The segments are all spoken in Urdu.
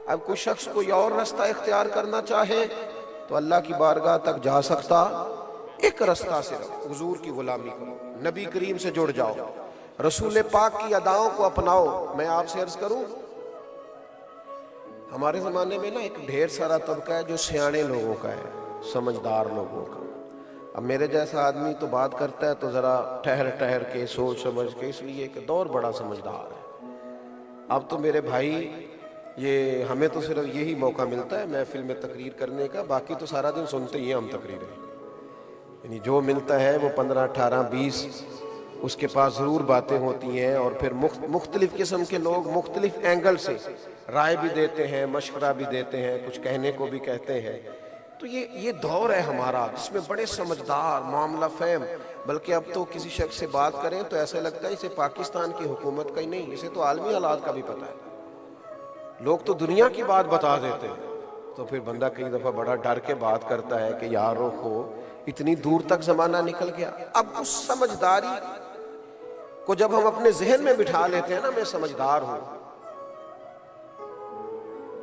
اب کوئی شخص کوئی اور راستہ اختیار کرنا چاہے تو اللہ کی بارگاہ تک جا سکتا ایک راستہ صرف حضور کی غلامی کرو، نبی کریم سے جڑ جاؤ، رسول پاک کی اداؤں کو اپناؤ۔ میں آپ سے عرض کروں، ہمارے زمانے میں نا ایک ڈھیر سارا طبقہ ہے جو سیانے لوگوں کا ہے، سمجھدار لوگوں کا۔ اب میرے جیسا آدمی تو بات کرتا ہے تو ذرا ٹھہر ٹھہر کے سوچ سمجھ کے، اس لیے کہ دور بڑا سمجھدار ہے۔ اب تو میرے بھائی یہ ہمیں تو صرف یہی موقع ملتا ہے محفل میں تقریر کرنے کا، باقی تو سارا دن سنتے ہی ہم تقریریں، یعنی جو ملتا ہے وہ 15 18 20 اس کے پاس ضرور باتیں ہوتی ہیں، اور پھر مختلف قسم کے لوگ مختلف اینگل سے رائے بھی دیتے ہیں، مشورہ بھی دیتے ہیں، کچھ کہنے کو بھی کہتے ہیں۔ تو یہ دور ہے ہمارا جس میں بڑے سمجھدار، معاملہ فہم، بلکہ اب تو کسی شخص سے بات کریں تو ایسا لگتا ہے اسے پاکستان کی حکومت کا ہی نہیں، اسے تو عالمی حالات کا بھی پتہ ہے۔ لوگ تو دنیا کی بات بتا دیتے ہیں، تو پھر بندہ کئی دفعہ بڑا ڈر کے بات کرتا ہے کہ یارو کو اتنی دور تک زمانہ نکل گیا۔ اب اس سمجھداری کو جب ہم اپنے ذہن میں بٹھا لیتے ہیں نا، میں سمجھدار ہوں،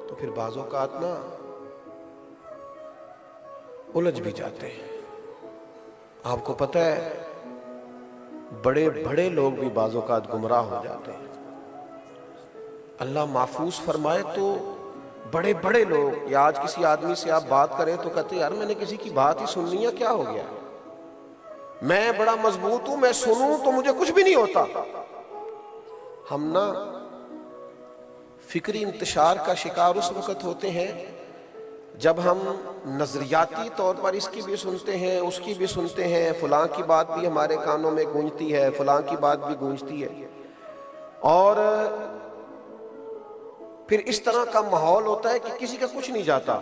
تو پھر بعض اوقات نا الجھ بھی جاتے ہیں۔ آپ کو پتہ ہے بڑے بڑے لوگ بھی بعض اوقات گمراہ ہو جاتے ہیں، اللہ محفوظ فرمائے۔ تو بڑے بڑے لوگ، یا آج کسی آدمی سے آپ بات کریں تو کہتے ہیں یار میں نے کسی کی بات ہی سننی ہے، کیا ہو گیا، میں بڑا مضبوط ہوں، میں سنوں تو مجھے کچھ بھی نہیں ہوتا۔ ہم نا فکری انتشار کا شکار اس وقت ہوتے ہیں جب ہم نظریاتی طور پر اس کی بھی سنتے ہیں، اس کی بھی سنتے ہیں، فلاں کی بات بھی ہمارے کانوں میں گونجتی ہے، فلاں کی بات بھی گونجتی ہے، اور پھر اس طرح کا ماحول ہوتا ہے کہ کسی کا کچھ نہیں جاتا۔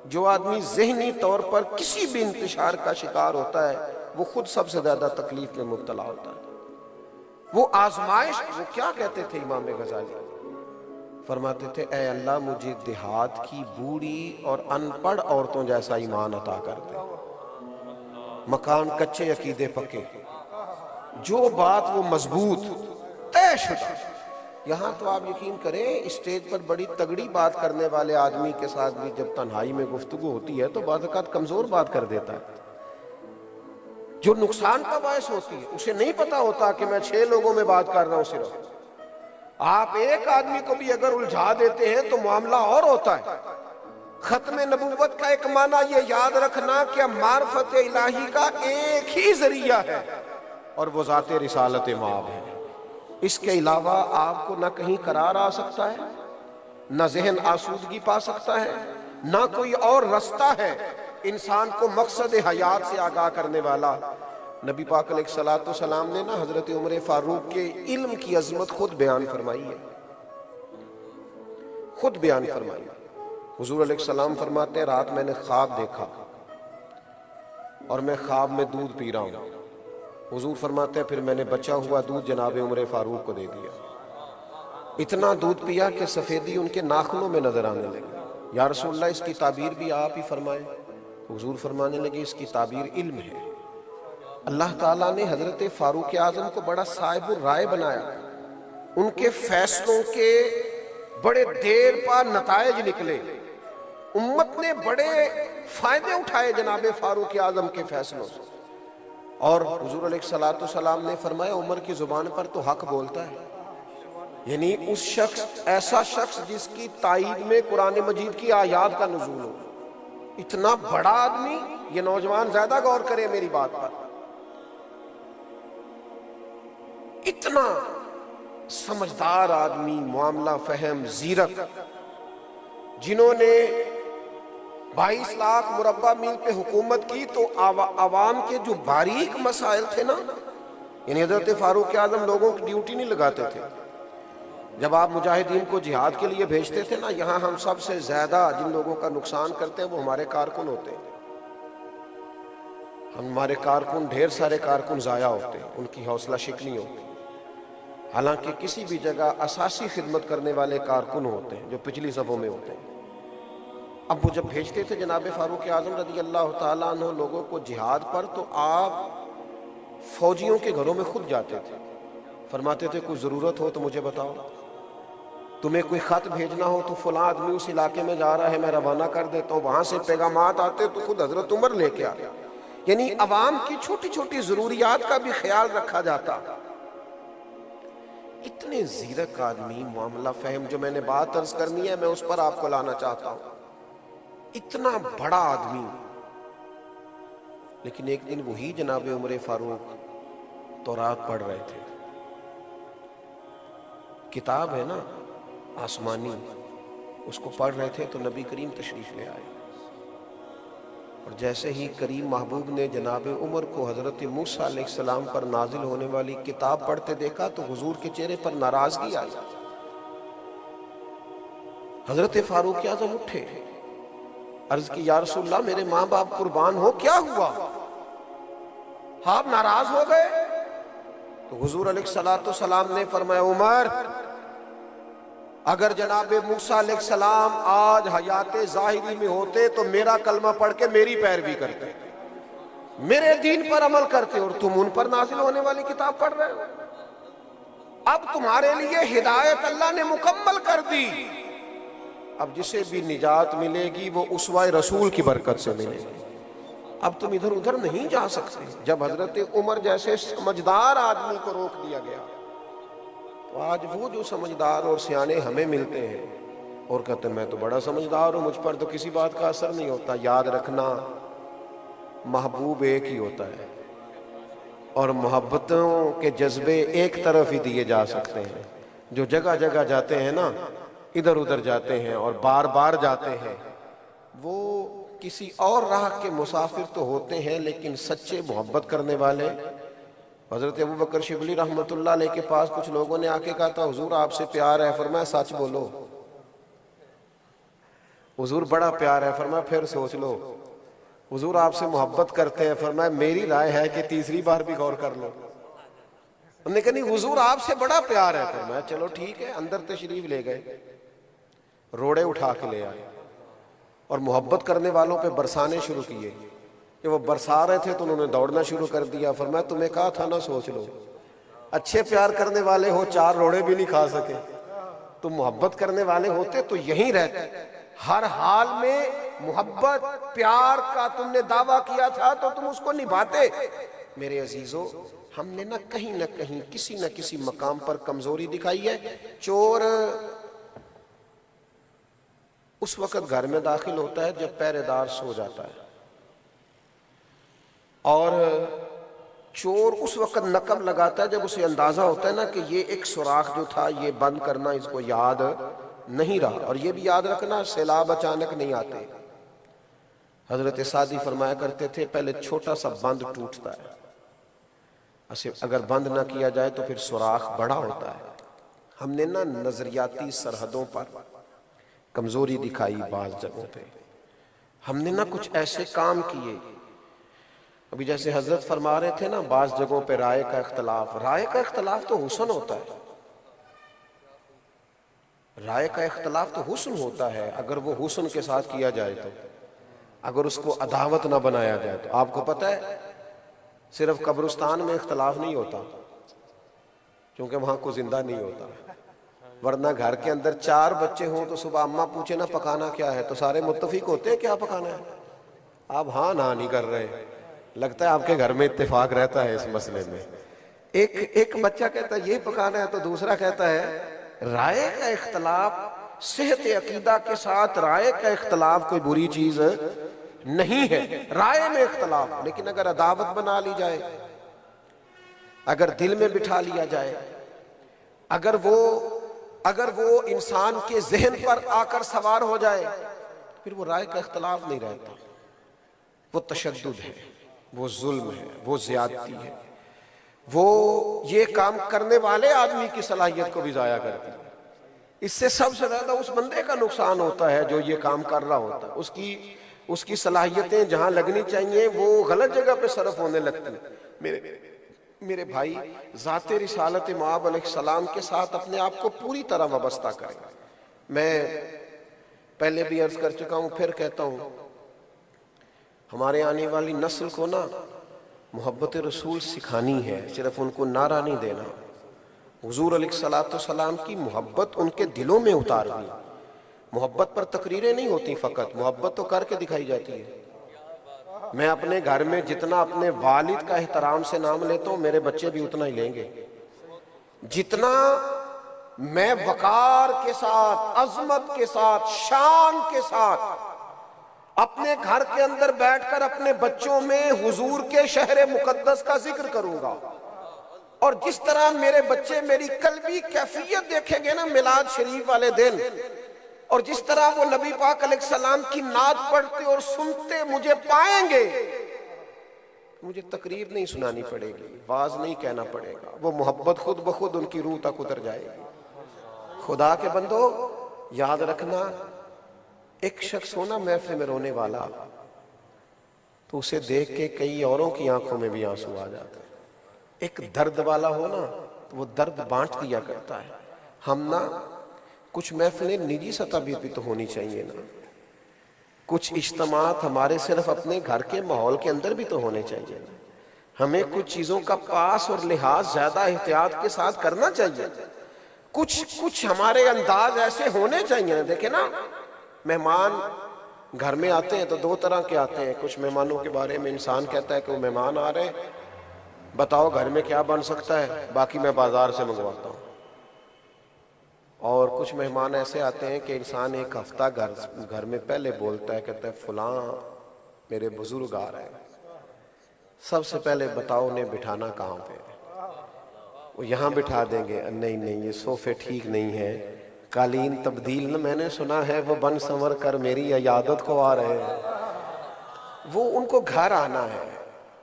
جو آدمی ذہنی طور پر کسی بھی انتشار کا شکار ہوتا ہے وہ خود سب سے زیادہ تکلیف میں مبتلا ہوتا ہے۔ وہ آزمائش، وہ کیا کہتے تھے امام غزالی، فرماتے تھے اے اللہ مجھے دیہات کی بوڑھی اور ان پڑھ عورتوں جیسا ایمان عطا کر دے، مکان کچے عقیدے پکے، جو بات وہ مضبوط طے شدہ۔ یہاں تو آپ یقین کریں اسٹیج پر بڑی تگڑی بات کرنے والے آدمی کے ساتھ بھی جب تنہائی میں گفتگو ہوتی ہے تو بعض اوقات کمزور بات کر دیتا ہے، جو نقصان کا باعث ہوتی ہے۔ اسے نہیں پتا ہوتا کہ میں 6 لوگوں میں بات کر رہا ہوں صرف۔ آپ ایک آدمی کو بھی اگر الجھا دیتے ہیں تو معاملہ اور ہوتا ہے۔ ختم نبوت کا ایک معنی یہ یاد رکھنا کہ معرفت الہی کا ایک ہی ذریعہ ہے اور وہ ذات رسالت مآب ہے۔ اس کے علاوہ آپ کو نہ کہیں قرار آ سکتا ہے، نہ ذہن آسودگی پا سکتا ہے، نہ کوئی اور رستہ ہے انسان کو مقصد حیات سے آگاہ کرنے والا۔ نبی پاک علیہ السلام نے نا حضرت عمر فاروق کے علم کی عظمت خود بیان فرمائی ہے، خود بیان فرمائی۔ حضور علیہ السلام فرماتے ہیں رات میں نے خواب دیکھا اور میں خواب میں دودھ پی رہا ہوں۔ حضور فرماتے ہیں پھر میں نے بچا ہوا دودھ جناب عمر فاروق کو دے دیا، اتنا دودھ پیا کہ سفیدی ان کے ناخنوں میں نظر آنے لگی۔ یا رسول اللہ اس کی تعبیر بھی آپ ہی فرمائیں۔ حضور فرمانے لگے اس کی تعبیر علم ہے۔ اللہ تعالیٰ نے حضرت فاروق اعظم کو بڑا صاحب الرائے بنایا، ان کے فیصلوں کے بڑے دیر پا نتائج نکلے، امت نے بڑے فائدے اٹھائے جناب فاروق اعظم کے فیصلوں سے۔ اور حضور علیہ السلام نے فرمایا عمر کی زبان پر تو حق بولتا ہے، یعنی اس شخص، ایسا شخص جس کی تائید میں قرآن مجید کی آیات کا نزول ہو۔ اتنا بڑا آدمی، یہ نوجوان زیادہ غور کرے میری بات پر، اتنا سمجھدار آدمی، معاملہ فہم، زیرک، جنہوں نے 22 لاکھ مربع میل پہ حکومت کی تو عوام کے جو باریک مسائل تھے نا، یعنی حضرت فاروق اعظم لوگوں کی ڈیوٹی نہیں لگاتے تھے۔ جب آپ مجاہدین کو جہاد کے لیے بھیجتے تھے نا، یہاں ہم سب سے زیادہ جن لوگوں کا نقصان کرتے ہیں وہ ہمارے کارکن ہوتے ہیں۔ ہمارے کارکن، ڈھیر سارے کارکن ضائع ہوتے ہیں، ان کی حوصلہ شکنی ہوتی ہے، حالانکہ کسی بھی جگہ اساسی خدمت کرنے والے کارکن ہوتے ہیں جو پچھلی صفوں میں ہوتے ہیں۔ اب وہ جب بھیجتے تھے جناب فاروق اعظم رضی اللہ تعالیٰ عنہ لوگوں کو جہاد پر، تو آپ فوجیوں کے گھروں میں خود جاتے تھے، فرماتے تھے کوئی ضرورت ہو تو مجھے بتاؤ، تمہیں کوئی خط بھیجنا ہو تو فلاں آدمی اس علاقے میں جا رہا ہے، میں روانہ کر دیتا ہوں، وہاں سے پیغامات آتے تو خود حضرت عمر لے کے آتے۔ یعنی عوام کی چھوٹی چھوٹی ضروریات کا بھی خیال رکھا جاتا۔ اتنے زیرک آدمی، معاملہ فہم، جو میں نے بات عرض کرنی ہے میں اس پر آپ کو لانا چاہتا ہوں، اتنا بڑا آدمی، لیکن ایک دن وہی جناب عمر فاروق تورات پڑھ رہے تھے۔ کتاب ہے نا آسمانی، اس کو پڑھ رہے تھے تو نبی کریم تشریف لے آئے، اور جیسے ہی کریم محبوب نے جناب عمر کو حضرت موسیٰ علیہ السلام پر نازل ہونے والی کتاب پڑھتے دیکھا تو حضور کے چہرے پر ناراضگی آئی۔ حضرت فاروق اعظم اٹھے، عرض کی یا رسول اللہ میرے ماں باپ قربان ہو، کیا ہوا؟ آپ ناراض ہو گئے؟ تو حضور علیہ السلام نے فرمایا عمر، اگر جناب موسیٰ علیہ السلام آج حیات ظاہری میں ہوتے تو میرا کلمہ پڑھ کے میری پیروی کرتے، میرے دین پر عمل کرتے، اور تم ان پر نازل ہونے والی کتاب پڑھ رہے ہو۔ اب تمہارے لیے ہدایت اللہ نے مکمل کر دی، اب جسے بھی نجات ملے گی وہ اسوہ رسول کی برکت سے ملے گی، اب تم ادھر ادھر نہیں جا سکتے۔ جب حضرت عمر جیسے سمجھدار آدمی کو روک دیا گیا تو آج وہ جو سمجھدار اور سیانے ہمیں ملتے ہیں اور کہتے ہیں میں تو بڑا سمجھدار ہوں، مجھ پر تو کسی بات کا اثر نہیں ہوتا۔ یاد رکھنا محبوب ایک ہی ہوتا ہے، اور محبتوں کے جذبے ایک طرف ہی دیے جا سکتے ہیں۔ جو جگہ جگہ جاتے ہیں نا، ادھر ادھر جاتے ہیں اور بار بار جاتے ہیں، وہ کسی اور راہ کے مسافر تو ہوتے ہیں، لیکن سچے محبت کرنے والے۔ حضرت ابوبکر شبلی رحمۃ اللہ علیہ کے پاس کچھ لوگوں نے آ کے کہا تھا حضور آپ سے پیار ہے، فرمایا سچ بولو۔ حضور بڑا پیار ہے، فرمایا پھر سوچ لو۔ حضور آپ سے محبت کرتے ہیں، فرمایا میری رائے ہے کہ تیسری بار بھی غور کر لو۔ انہوں نے کہا نہیں حضور آپ سے بڑا پیار ہے، فرمایا چلو ٹھیک ہے۔ اندر تشریف لے گئے، روڑے اٹھا کے لے آئے اور محبت کرنے والوں پہ برسانے شروع کیے۔ جب وہ برسا رہے تھے تو انہوں نے دوڑنا شروع کر دیا، فرمایا تمہیں کہا تھا نا سوچ لو۔ اچھے پیار کرنے والے ہو 4 روڑے بھی نہیں کھا سکے، تم محبت کرنے والے ہوتے تو یہیں رہتے۔ ہر حال میں محبت پیار کا تم نے دعویٰ کیا تھا تو تم اس کو نبھاتے۔ میرے عزیزو، ہم نے نہ کہیں کسی نہ کسی مقام پر کمزوری دکھائی ہے۔ چور اس وقت گھر میں داخل ہوتا ہے جب پہرے دار سو جاتا ہے، اور چور اس وقت نقب لگاتا ہے جب اسے اندازہ ہوتا ہے نا کہ یہ ایک سوراخ جو تھا یہ بند کرنا اس کو یاد نہیں رہا۔ اور یہ بھی یاد رکھنا سیلاب اچانک نہیں آتے۔ حضرت سعدی فرمایا کرتے تھے پہلے چھوٹا سا بند ٹوٹتا ہے، اگر بند نہ کیا جائے تو پھر سوراخ بڑا ہوتا ہے۔ ہم نے نا نظریاتی سرحدوں پر کمزوری دکھائی، بعض جگہوں پہ ہم نے نا کچھ ایسے کام کیے۔ ابھی جیسے حضرت فرما رہے تھے نا بعض جگہوں پہ رائے کا اختلاف، رائے کا اختلاف تو حسن ہوتا ہے، رائے کا اختلاف تو حسن ہوتا ہے اگر وہ حسن کے ساتھ کیا جائے تو، اگر اس کو عداوت نہ بنایا جائے تو۔ آپ کو پتہ ہے صرف قبرستان میں اختلاف نہیں ہوتا کیونکہ وہاں کو زندہ نہیں ہوتا، ورنہ گھر کے اندر 4 بچے ہوں تو صبح اماں پوچھے نا پکانا کیا ہے تو سارے متفق ہوتے ہیں کیا پکانا ہے، آپ ہاں نہ نہیں کر رہے۔ لگتا ہے آپ کے گھر میں اتفاق رہتا ہے اس مسئلے میں۔ ایک بچہ کہتا ہے یہ پکانا ہے تو دوسرا کہتا ہے۔ رائے کا اختلاف، صحت عقیدہ کے ساتھ رائے کا اختلاف کوئی بری چیز نہیں ہے، رائے میں اختلاف، لیکن اگر عداوت بنا لی جائے، اگر دل میں بٹھا لیا جائے، اگر وہ انسان کے ذہن پر آ کر سوار ہو جائے، پھر وہ رائے کا اختلاف نہیں رہتا، وہ تشدد ہے، وہ ظلم ہے، وہ زیادتی ہے، وہ یہ کام کرنے والے آدمی کی صلاحیت کو بھی ضائع کرتی ہے۔ اس سے سب سے زیادہ اس بندے کا نقصان ہوتا ہے جو یہ کام کر رہا ہوتا ہے، اس کی صلاحیتیں جہاں لگنی چاہیے وہ غلط جگہ پہ صرف ہونے لگتی ہیں۔ میرے بھائی، ذات رسالت مآب علیہ السلام کے ساتھ اپنے آپ کو پوری طرح وابستہ کریں۔ میں پہلے بھی عرض کر چکا ہوں، پھر کہتا ہوں، ہمارے آنے والی نسل کو نا محبت رسول سکھانی ہے، صرف ان کو نعرہ نہیں دینا۔ حضور علیہ الصلوۃ والسلام کی محبت ان کے دلوں میں اتار دی. محبت پر تقریریں نہیں ہوتی فقط، محبت تو کر کے دکھائی جاتی ہے. میں اپنے گھر میں جتنا اپنے والد کا احترام سے نام لیتا ہوں میرے بچے بھی اتنا ہی لیں گے. جتنا میں وقار کے ساتھ، عظمت کے ساتھ، شان کے ساتھ اپنے گھر کے اندر بیٹھ کر اپنے بچوں میں حضور کے شہر مقدس کا ذکر کروں گا، اور جس طرح میرے بچے میری قلبی کیفیت دیکھیں گے نا میلاد شریف والے دن، اور جس طرح وہ نبی پاک علیہ السلام کی نعت پڑھتے اور سنتے مجھے پائیں گے، مجھے تقریر نہیں سنانی پڑے گی، واز نہیں کہنا پڑے گا، وہ محبت خود بخود ان کی روح تک اتر جائے گی. خدا کے بندو یاد رکھنا، ایک شخص ہونا محفل میں رونے والا تو اسے دیکھ کے کئی اوروں کی آنکھوں میں بھی آنسو آ جاتے ہیں. ایک درد والا ہونا تو وہ درد بانٹ دیا کرتا ہے. ہم نا کچھ محفلیں نجی سطح بھی تو ہونی چاہیے نا، کچھ اجتماعات ہمارے صرف اپنے گھر کے ماحول کے اندر بھی تو ہونے چاہیے نا. ہمیں کچھ چیزوں کا پاس اور لحاظ زیادہ احتیاط کے ساتھ کرنا چاہیے. کچھ ہمارے انداز ایسے ہونے چاہیے نا. دیکھیں نا، مہمان گھر میں آتے ہیں تو دو طرح کے آتے ہیں. کچھ مہمانوں کے بارے میں انسان کہتا ہے کہ وہ مہمان آ رہے ہیں، بتاؤ گھر میں کیا بن سکتا ہے، باقی میں بازار سے منگواتا ہوں. اور کچھ مہمان ایسے آتے ہیں کہ انسان ایک ہفتہ گھر میں پہلے بولتا ہے، کہتا ہے فلاں میرے بزرگ آ رہے ہیں، سب سے پہلے بتاؤ انہیں بٹھانا کہاں پہ. وہ یہاں بٹھا دیں گے، نہیں یہ صوفے ٹھیک نہیں ہے، قالین تبدیل نہ، میں نے سنا ہے وہ بن سنور کر میری عیادت کو آ رہے ہیں. وہ ان کو گھر آنا ہے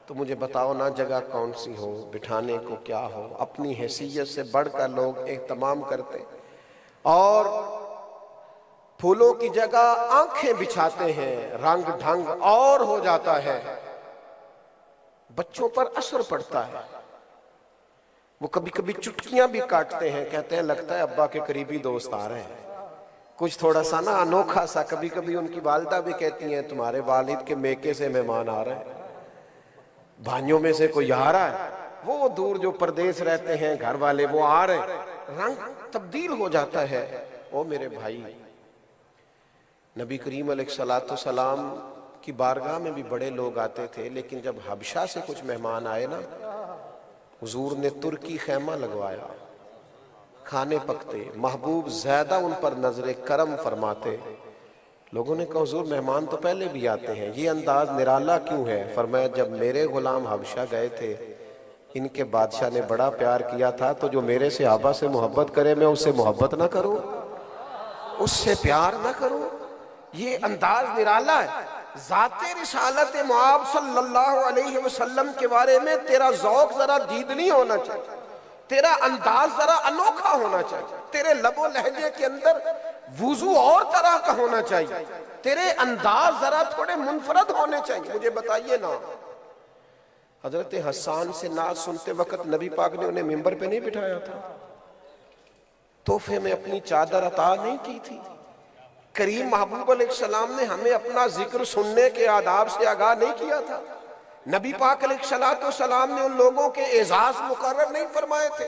تو مجھے بتاؤ نا جگہ کون سی ہو، بٹھانے کو کیا ہو. اپنی حیثیت سے بڑھ کر لوگ اہتمام کرتے اور پھولوں کی جگہ آنکھیں بچھاتے ہیں، رنگ ڈھنگ اور ہو جاتا ہے. بچوں پر اثر پڑتا ہے. وہ کبھی کبھی چٹکیاں بھی کاٹتے ہیں، کہتے ہیں لگتا ہے ابا کے قریبی دوست آ رہے ہیں. کچھ تھوڑا سا نا انوکھا سا. کبھی کبھی ان کی والدہ بھی کہتی ہیں تمہارے والد کے میکے سے مہمان آ رہے ہیں، بھائیوں میں سے کوئی آ رہا ہے. وہ دور جو پردیس رہتے ہیں گھر والے وہ آ رہے ہیں، رنگ تبدیل ہو جاتا ہے. او میرے بھائی، نبی کریم علیہ الصلوۃ والسلام کی بارگاہ میں بھی بڑے لوگ آتے تھے، لیکن جب حبشہ سے کچھ مہمان آئے نا، حضور نے ترکی خیمہ لگوایا، کھانے پکتے، محبوب زیادہ ان پر نظر کرم فرماتے. لوگوں نے کہا حضور مہمان تو پہلے بھی آتے ہیں، یہ انداز نرالا کیوں ہے؟ فرمایا جب میرے غلام حبشہ گئے تھے، ان کے بادشاہ نے بڑا پیار کیا تھا، تو جو میرے صحابہ سے محبت کرے میں اس سے محبت نہ کروں، اس سے پیار نہ کروں؟ یہ انداز نرالا ہے. ذات رسالت معاب صلی اللہ علیہ وسلم کے بارے میں تیرا ذوق ذرا دیدنی ہونا چاہیے، تیرا انداز ذرا انوکھا ہونا چاہیے، تیرے لب و لہجے کے اندر وضو اور طرح کا ہونا چاہیے، تیرے انداز ذرا تھوڑے منفرد ہونے چاہیے. مجھے بتائیے نا، حضرت حسان سے نعت سنتے وقت نبی پاک نے انہیں ممبر پہ نہیں بٹھایا تھا؟ تحفے میں اپنی چادر عطا نہیں کی تھی؟ کریم محبوب علیہ السلام نے ہمیں اپنا ذکر سننے کے آداب سے آگاہ نہیں کیا تھا؟ نبی پاک علیہ السلام نے ان لوگوں کے اعزاز مقرر نہیں فرمائے تھے؟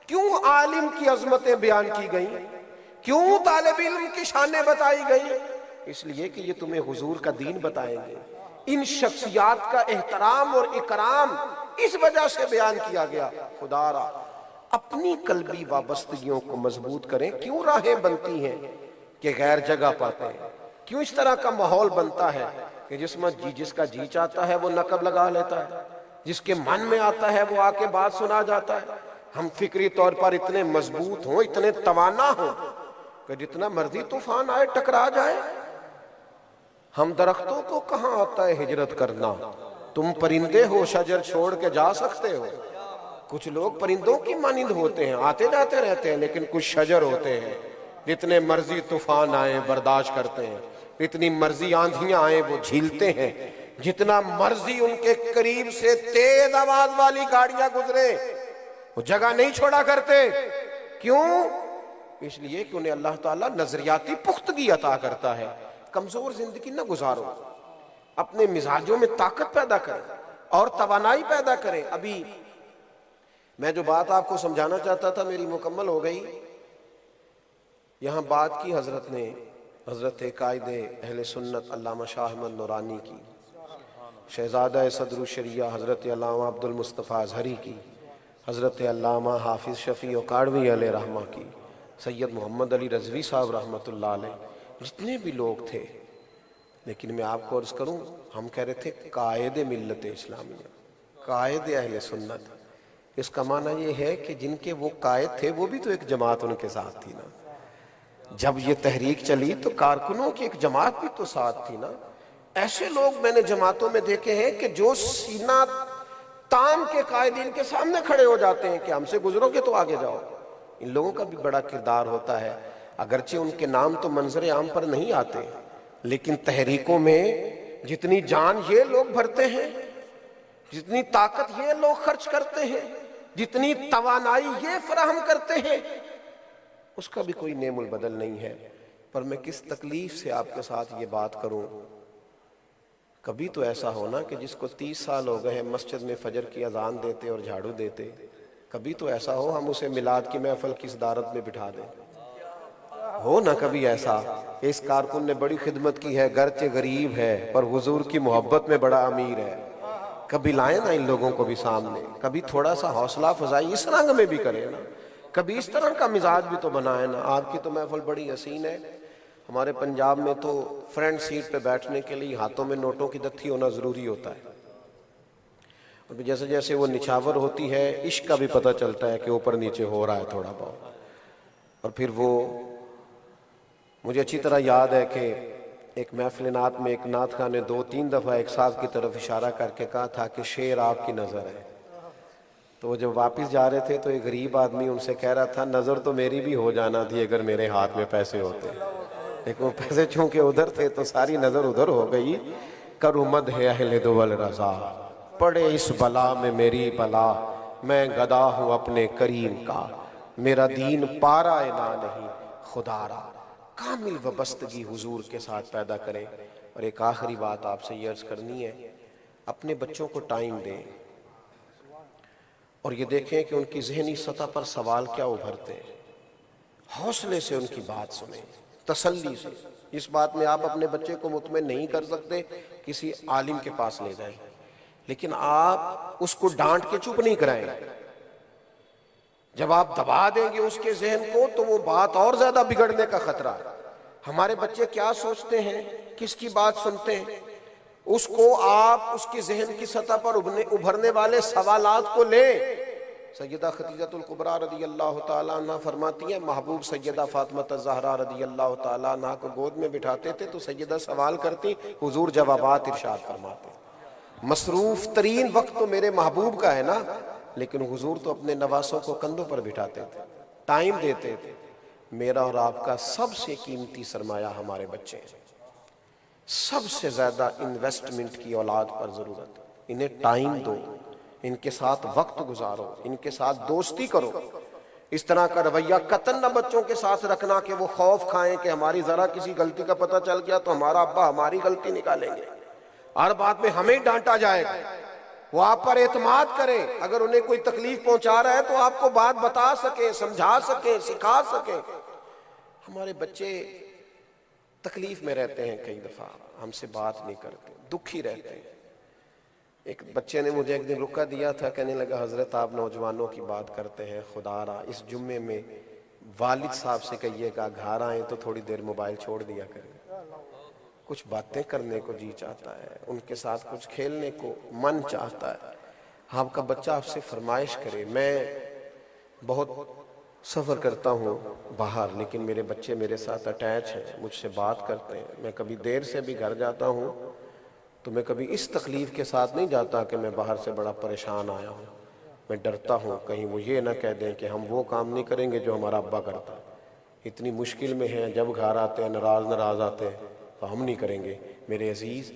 کیوں عالم کی عظمتیں بیان کی گئیں؟ کیوں طالب علم کی شانیں بتائی گئیں؟ اس لیے کہ یہ تمہیں حضور کا دین بتائیں گے. ان شخصیات کا احترام اور اکرام اس وجہ سے بیان کیا گیا. خدا را اپنی قلبی وابستگیوں کو مضبوط کریں. کیوں راہیں بنتی ہیں کہ غیر جگہ پاتے ہیں؟ کیوں اس طرح کا ماحول بنتا ہے کہ جس کا جی چاہتا ہے وہ نقب لگا لیتا ہے، جس کے من میں آتا ہے وہ آ کے بات سنا جاتا ہے؟ ہم فکری طور پر اتنے مضبوط ہوں، اتنے توانا ہوں کہ جتنا مرضی طوفان آئے ٹکرا جائے. ہم درختوں کو کہاں آتا ہے ہجرت کرنا؟ تم پرندے ہو، شجر چھوڑ کے جا سکتے ہو. کچھ لوگ پرندوں کی مانند ہوتے ہیں، آتے جاتے رہتے ہیں، لیکن کچھ شجر ہوتے ہیں جتنے مرضی طوفان آئے برداشت کرتے ہیں، اتنی مرضی آندھیاں آئیں وہ جھیلتے ہیں، جتنا مرضی ان کے قریب سے تیز آواز والی گاڑیاں گزرے وہ جگہ نہیں چھوڑا کرتے. کیوں؟ اس لیے کہ انہیں اللہ تعالیٰ نظریاتی پختگی عطا کرتا ہے. کمزور زندگی نہ گزارو، اپنے مزاجوں میں طاقت پیدا کریں اور توانائی پیدا کریں. ابھی میں جو بات آپ کو سمجھانا چاہتا تھا میری مکمل ہو گئی. یہاں بات کی حضرت نے، حضرت قائد اہل سنت علامہ شاہ احمد نورانی کی، شہزادہ صدر الشریعہ حضرت علامہ عبد المصطفیٰ اظہری کی، حضرت علامہ حافظ شفیع اکاڑوی علیہ رحمہ کی، سید محمد علی رضوی صاحب رحمۃ اللہ علیہ، جتنے بھی لوگ تھے. لیکن میں آپ کو عرض کروں، ہم کہہ رہے تھے قائد ملت اسلامیہ، قائد اہل سنت. اس کا معنی یہ ہے کہ جن کے وہ قائد تھے وہ بھی تو ایک جماعت ان کے ساتھ تھی نا. جب یہ تحریک چلی تو کارکنوں کی ایک جماعت بھی تو ساتھ تھی نا. ایسے لوگ میں نے جماعتوں میں دیکھے ہیں کہ جو سینہ تان کے قائدین کے سامنے کھڑے ہو جاتے ہیں کہ ہم سے گزرو گے تو آگے جاؤ. ان لوگوں کا بھی بڑا کردار ہوتا ہے، اگرچہ ان کے نام تو منظر عام پر نہیں آتے، لیکن تحریکوں میں جتنی جان یہ لوگ بھرتے ہیں، جتنی طاقت یہ لوگ خرچ کرتے ہیں، جتنی توانائی یہ فراہم کرتے ہیں، اس کا بھی کوئی نعم البدل نہیں ہے. پر میں کس تکلیف سے آپ کے ساتھ یہ بات کروں. کبھی تو ایسا ہونا کہ جس کو 30 سال ہو گئے ہیں مسجد میں فجر کی اذان دیتے اور جھاڑو دیتے، کبھی تو ایسا ہو ہم اسے میلاد کی محفل کی صدارت میں بٹھا دیں. ہو نہ کبھی ایسا کہ اس کارکن نے بڑی خدمت کی ہے، گرچہ غریب ہے پر حضور کی محبت میں بڑا امیر ہے. کبھی لائیں نا ان لوگوں کو بھی سامنے، کبھی تھوڑا سا حوصلہ افزائی اس رنگ میں بھی کرے نا، کبھی اس طرح کا مزاج بھی تو بنائے نا. آپ کی تو محفل بڑی حسین ہے. ہمارے پنجاب میں تو فرنٹ سیٹ پہ بیٹھنے کے لیے ہاتھوں میں نوٹوں کی دتھی ہونا ضروری ہوتا ہے، اور جیسے جیسے وہ نچھاور ہوتی ہے عشق کا بھی پتہ چلتا ہے کہ اوپر نیچے ہو رہا ہے تھوڑا بہت. اور پھر وہ مجھے اچھی طرح یاد ہے کہ ایک محفل نعت میں ایک نعت خواں نے 2-3 دفعہ ایک صاحب کی طرف اشارہ کر کے کہا تھا کہ شعر آپ کی نظر ہے. تو وہ جب واپس جا رہے تھے تو ایک غریب آدمی ان سے کہہ رہا تھا نظر تو میری بھی ہو جانا تھی اگر میرے ہاتھ میں پیسے ہوتے، لیکن وہ پیسے چونکہ ادھر تھے تو ساری نظر ادھر ہو گئی. کرمد ہے اہل دول رضا، پڑے اس بلا میں میری بلا، میں گدا ہوں اپنے کریم کا، میرا دین پارا نہ نہیں خدا را. کامل وابستگی حضور کے ساتھ پیدا کریں. اور ایک آخری بات آپ سے یہ عرض کرنی ہے، اپنے بچوں کو ٹائم دیں اور یہ دیکھیں کہ ان کی ذہنی سطح پر سوال کیا ابھرتے ہیں. حوصلے سے ان کی بات سنیں، تسلی سے. اس بات میں آپ اپنے بچے کو مطمئن نہیں کر سکتے، کسی عالم کے پاس لے جائیں، لیکن آپ اس کو ڈانٹ کے چپ نہیں کرائیں. جب آپ دبا دیں گے اس کے ذہن کو تو وہ بات اور زیادہ بگڑنے کا خطرہ ہے. ہمارے بچے کیا سوچتے ہیں، کس کی بات سنتے ہیں، اس کو آپ اس کی ذہن کی سطح پر ابھرنے والے سوالات کو لیں. سیدہ خدیجہ الکبریٰ رضی اللہ تعالیٰ عنہ فرماتی ہیں محبوب سیدہ فاطمہ الزہرا رضی اللہ تعالیٰ عنہ کو گود میں بٹھاتے تھے تو سیدہ سوال کرتی، حضور جوابات ارشاد فرماتے. مصروف ترین وقت تو میرے محبوب کا ہے نا، لیکن حضور تو اپنے نواسوں کو کندھوں پر بٹھاتے تھے، ٹائم دیتے تھے. میرا اور آپ کا سب سے قیمتی سرمایہ ہمارے بچے ہیں. سب سے زیادہ انویسٹمنٹ کی اولاد پر ضرورت. انہیں ٹائم دو، ان کے ساتھ وقت گزارو، ان کے ساتھ دوستی کرو. اس طرح کا رویہ قطعاً نہ بچوں کے ساتھ رکھنا کہ وہ خوف کھائیں کہ ہماری ذرا کسی غلطی کا پتہ چل گیا تو ہمارا ابا ہماری غلطی نکالیں گے، ہر بات میں ہمیں ڈانٹا جائے گا. وہ آپ پر اعتماد کریں، اگر انہیں کوئی تکلیف پہنچا رہا ہے تو آپ کو بات بتا سکیں، سمجھا سکیں، سکھا سکیں. ہمارے بچے تکلیف میں رہتے ہیں، کئی دفعہ ہم سے بات نہیں کرتے، دکھی رہتے ہیں. ایک بچے نے مجھے ایک دن رکا دیا تھا، کہنے لگا حضرت آپ نوجوانوں کی بات کرتے ہیں، خدا را اس جمعے میں والد صاحب سے کہیے گا گھر آئیں تو تھوڑی دیر موبائل چھوڑ دیا کریں. کچھ باتیں کرنے کو جی چاہتا ہے، ان کے ساتھ کچھ کھیلنے کو من چاہتا ہے. آپ کا بچہ آپ سے فرمائش کرے. میں بہت سفر کرتا ہوں باہر، لیکن میرے بچے میرے ساتھ اٹیچ ہیں، مجھ سے بات کرتے ہیں. میں کبھی دیر سے بھی گھر جاتا ہوں تو میں کبھی اس تکلیف کے ساتھ نہیں جاتا کہ میں باہر سے بڑا پریشان آیا ہوں. میں ڈرتا ہوں کہیں وہ یہ نہ کہہ دیں کہ ہم وہ کام نہیں کریں گے جو ہمارا ابا کرتا. اتنی مشکل میں ہیں، جب گھر آتے ہیں ناراض آتے ہیں تو ہم نہیں کریں گے. میرے عزیز،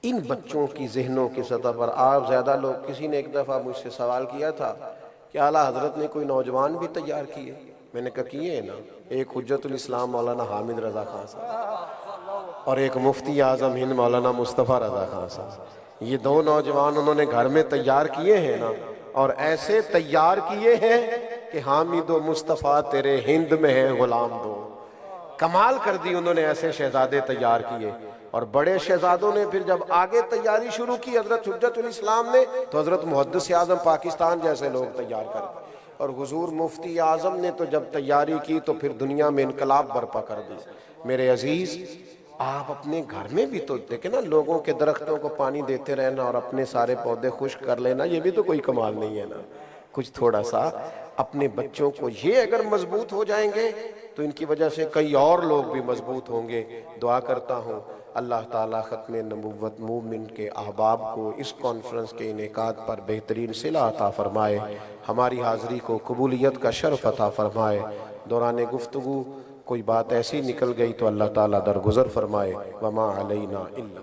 ان بچوں کی ذہنوں کی سطح پر آپ زیادہ لوگ، کسی نے ایک دفعہ مجھ سے سوال کیا تھا کہ اعلیٰ حضرت نے کوئی نوجوان بھی تیار کیے؟ میں نے کہا کیے نا. ایک حجت الاسلام مولانا حامد رضا خان صاحب اور ایک مفتی اعظم ہند مولانا مصطفیٰ رضا خان صاحب. یہ 2 نوجوان انہوں نے گھر میں تیار کیے ہیں نا. اور ایسے تیار کیے ہیں کہ حامد و مصطفیٰ تیرے ہند میں ہے غلام دو. کمال کر دی انہوں نے ایسے شہزادے تیار کیے. اور بڑے شہزادوں نے پھر جب آگے تیاری شروع کی حضرت حجت الاسلام نے تو حضرت محدث اعظم پاکستان جیسے لوگ تیار کر دی. اور حضور مفتی اعظم نے تو جب تیاری کی تو پھر دنیا میں انقلاب برپا کر دی. میرے عزیز آپ اپنے گھر میں بھی تو دیکھیں نا, لوگوں کے درختوں کو پانی دیتے رہنا اور اپنے سارے پودے خشک کر لینا, یہ بھی تو کوئی کمال نہیں ہے نا. کچھ تھوڑا سا اپنے بچوں کو, یہ اگر مضبوط ہو جائیں گے تو ان کی وجہ سے کئی اور لوگ بھی مضبوط ہوں گے. دعا کرتا ہوں اللہ تعالیٰ ختم نبوت مومن کے احباب کو اس کانفرنس کے انعقاد پر بہترین صلہ عطا فرمائے, ہماری حاضری کو قبولیت کا شرف عطا فرمائے. دوران گفتگو کوئی بات ایسی نکل گئی تو اللہ تعالیٰ درگزر فرمائے. وما علینا الا.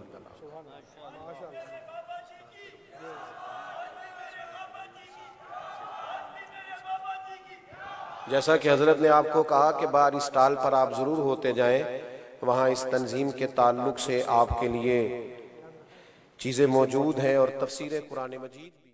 جیسا کہ حضرت نے آپ کو کہا کہ بار اسٹال پر آپ ضرور ہوتے جائیں, وہاں اس تنظیم کے تعلق سے آپ کے لیے چیزیں موجود ہیں اور تفسیر قرآن مجید